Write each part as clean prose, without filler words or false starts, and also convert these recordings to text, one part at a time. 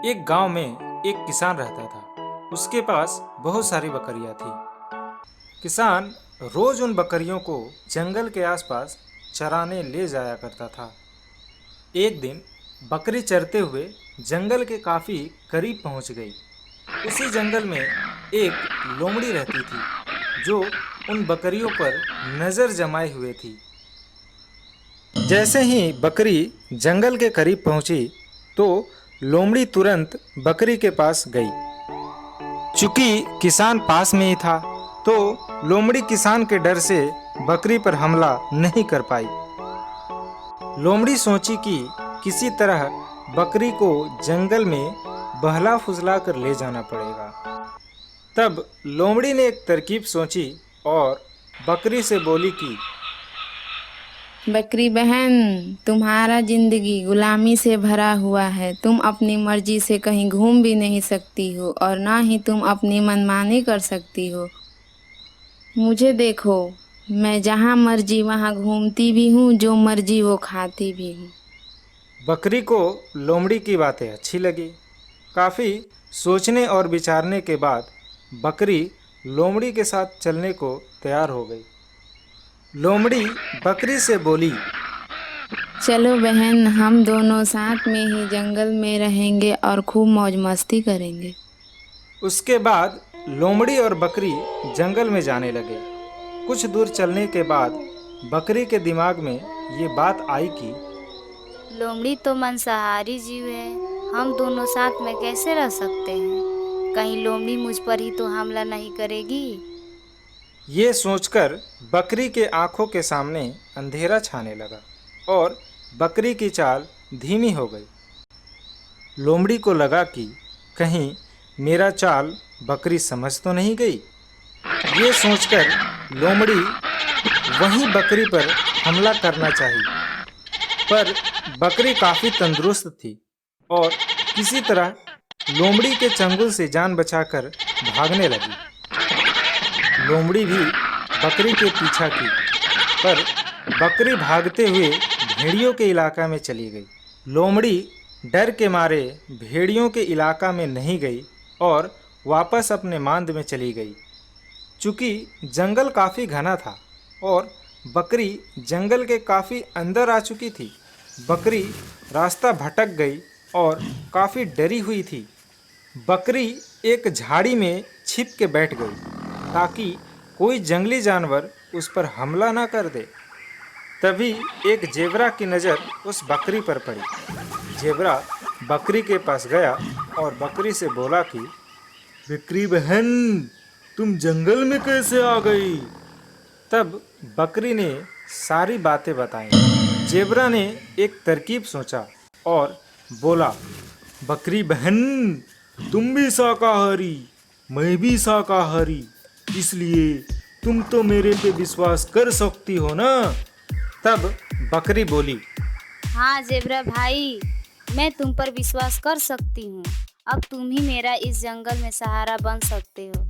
एक गांव में एक किसान रहता था। उसके पास बहुत सारी बकरियां थी। किसान रोज उन बकरियों को जंगल के आसपास चराने ले जाया करता था। एक दिन बकरी चरते हुए जंगल के काफी करीब पहुंच गई। उसी जंगल में एक लोमड़ी रहती थी जो उन बकरियों पर नजर जमाए हुए थी। जैसे ही बकरी जंगल के करीब पहुंची तो लोमड़ी तुरंत बकरी के पास गई। चूंकि किसान पास में ही था तो लोमड़ी किसान के डर से बकरी पर हमला नहीं कर पाई। लोमड़ी सोची कि किसी तरह बकरी को जंगल में बहला फुसला कर ले जाना पड़ेगा। तब लोमड़ी ने एक तरकीब सोची और बकरी से बोली कि बकरी बहन, तुम्हारा जिंदगी गुलामी से भरा हुआ है। तुम अपनी मर्जी से कहीं घूम भी नहीं सकती हो और ना ही तुम अपनी मनमानी कर सकती हो। मुझे देखो, मैं जहाँ मर्जी वहाँ घूमती भी हूँ, जो मर्जी वो खाती भी हूँ। बकरी को लोमड़ी की बातें अच्छी लगी। काफ़ी सोचने और विचारने के बाद बकरी लोमड़ी के साथ चलने को तैयार हो गई। लोमड़ी बकरी से बोली, चलो बहन, हम दोनों साथ में ही जंगल में रहेंगे और खूब मौज मस्ती करेंगे। उसके बाद लोमड़ी और बकरी जंगल में जाने लगे। कुछ दूर चलने के बाद बकरी के दिमाग में ये बात आई कि लोमड़ी तो मांसाहारी जीव है, हम दोनों साथ में कैसे रह सकते हैं? कहीं लोमड़ी मुझ पर ही तो हमला नहीं करेगी? ये सोचकर बकरी के आंखों के सामने अंधेरा छाने लगा और बकरी की चाल धीमी हो गई। लोमड़ी को लगा कि कहीं मेरा चाल बकरी समझ तो नहीं गई। ये सोचकर लोमड़ी वहीं बकरी पर हमला करना चाहिए, पर बकरी काफ़ी तंदुरुस्त थी और किसी तरह लोमड़ी के चंगुल से जान बचाकर भागने लगी। लोमड़ी भी बकरी के पीछा की, पर बकरी भागते हुए भेड़ियों के इलाका में चली गई। लोमड़ी डर के मारे भेड़ियों के इलाका में नहीं गई और वापस अपने मांद में चली गई। चूँकि जंगल काफ़ी घना था और बकरी जंगल के काफ़ी अंदर आ चुकी थी, बकरी रास्ता भटक गई और काफ़ी डरी हुई थी। बकरी एक झाड़ी में छिप के बैठ गई ताकि कोई जंगली जानवर उस पर हमला ना कर दे। तभी एक जेबरा की नज़र उस बकरी पर पड़ी। जेबरा बकरी के पास गया और बकरी से बोला कि बकरी बहन, तुम जंगल में कैसे आ गई? तब बकरी ने सारी बातें बताई। जेबरा ने एक तरकीब सोचा और बोला, बकरी बहन, तुम भी शाकाहारी, मैं भी शाकाहारी, इसलिए तुम तो मेरे पे विश्वास कर सकती हो ना? तब बकरी बोली, हाँ जेबरा भाई, मैं तुम पर विश्वास कर सकती हूँ। अब तुम ही मेरा इस जंगल में सहारा बन सकते हो।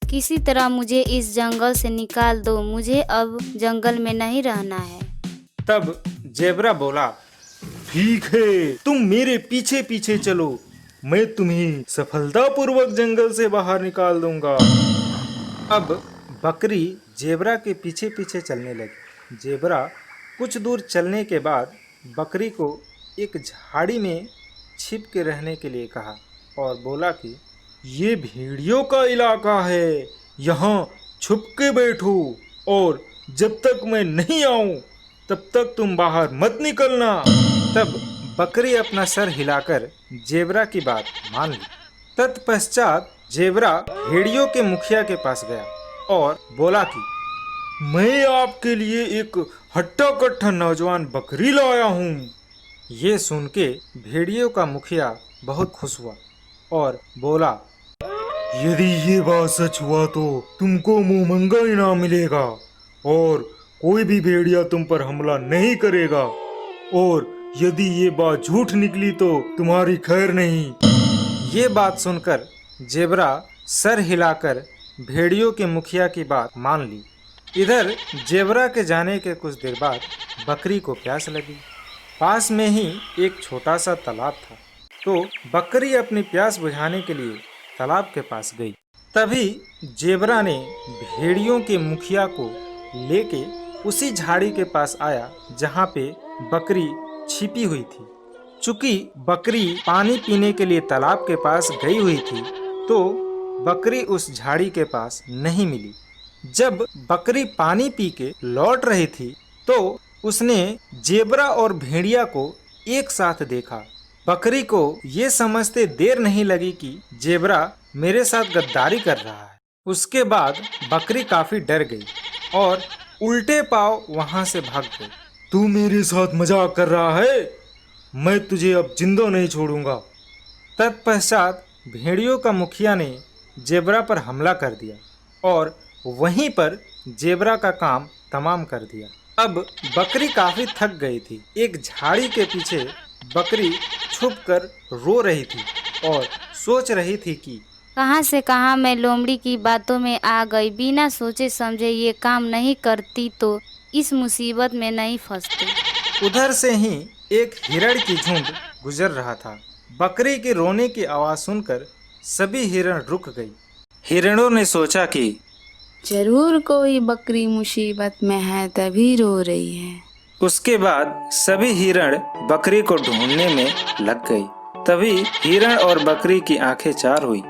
किसी तरह मुझे इस जंगल से निकाल दो, मुझे अब जंगल में नहीं रहना है। तब जेबरा बोला, ठीक है, तुम मेरे पीछे पीछे चलो, मैं तुम्हें सफलतापूर्वक जंगल से बाहर निकाल दूंगा। अब बकरी जेबरा के पीछे पीछे चलने लगी। जेबरा कुछ दूर चलने के बाद बकरी को एक झाड़ी में छिप के रहने के लिए कहा और बोला कि ये भेड़ियों का इलाका है, यहाँ छुप के बैठो और जब तक मैं नहीं आऊँ तब तक तुम बाहर मत निकलना। तब बकरी अपना सर हिलाकर जेबरा की बात मान ली। तत्पश्चात जेबरा भेड़ियों के मुखिया के पास गया और बोला कि मैं आपके लिए एक हट्टा कट्टा नौजवान बकरी लाया हूँ। ये सुन के भेड़ियों का मुखिया बहुत खुश हुआ और बोला, यदि ये बात सच हुआ तो तुमको मुंहमंगा इनाम मिलेगा और कोई भी भेड़िया तुम पर हमला नहीं करेगा, और यदि ये बात झूठ निकली तो तुम्हारी खैर नहीं। ये बात सुनकर जेबरा सर हिलाकर भेड़ियों के मुखिया की बात मान ली। इधर जेबरा के जाने के कुछ देर बाद बकरी को प्यास लगी। पास में ही एक छोटा सा तालाब था। तो बकरी अपनी प्यास बुझाने के लिए तालाब के पास गई। तभी जेबरा ने भेड़ियों के मुखिया को लेके उसी झाड़ी के पास आया जहाँ पे बकरी छिपी हुई थी। चूंकि बकरी पानी पीने के लिए तालाब के पास गई हुई थी तो बकरी उस झाड़ी के पास नहीं मिली। जब बकरी पानी पी के लौट रही थी तो उसने जेबरा और भेड़िया को एक साथ देखा। बकरी को ये समझते देर नहीं लगी कि जेबरा मेरे साथ गद्दारी कर रहा है। उसके बाद बकरी काफी डर गई और उल्टे पांव वहां से भाग गई। तू मेरे साथ मजाक कर रहा है, मैं तुझे अब जिंदा नहीं छोड़ूंगा। तत्पश्चात भेड़ियों का मुखिया ने जेबरा पर हमला कर दिया और वहीं पर जेबरा का काम तमाम कर दिया। अब बकरी काफी थक गई थी। एक झाड़ी के पीछे बकरी छुपकर रो रही थी और सोच रही थी कि कहाँ से कहाँ मैं लोमड़ी की बातों में आ गई। बिना सोचे समझे ये काम नहीं करती तो इस मुसीबत में नहीं फंसती। उधर से ही एक हिरण की झुंड गुजर रहा था। बकरी के रोने की आवाज सुनकर सभी हिरण रुक गई। हिरणों ने सोचा कि जरूर कोई बकरी मुसीबत में है तभी रो रही है। उसके बाद सभी हिरण बकरी को ढूंढने में लग गई। तभी हिरण और बकरी की आंखें चार हुई।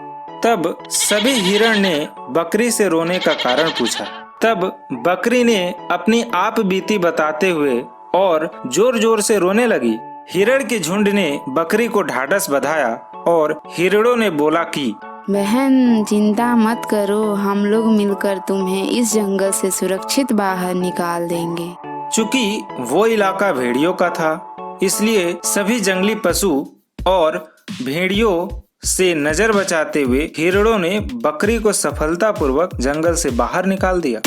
तब सभी हिरण ने बकरी से रोने का कारण पूछा। तब बकरी ने अपनी आप बीती बताते हुए और जोर जोर से रोने लगी। हिरण की झुंड ने बकरी को ढाढ़स बंधाया और हिरणों ने बोला कि बहन चिंता मत करो, हम लोग मिलकर तुम्हें इस जंगल से सुरक्षित बाहर निकाल देंगे। चूंकि वो इलाका भेड़ियों का था इसलिए सभी जंगली पशु और भेड़ियों से नजर बचाते हुए हिरणों ने बकरी को सफलतापूर्वक जंगल से बाहर निकाल दिया।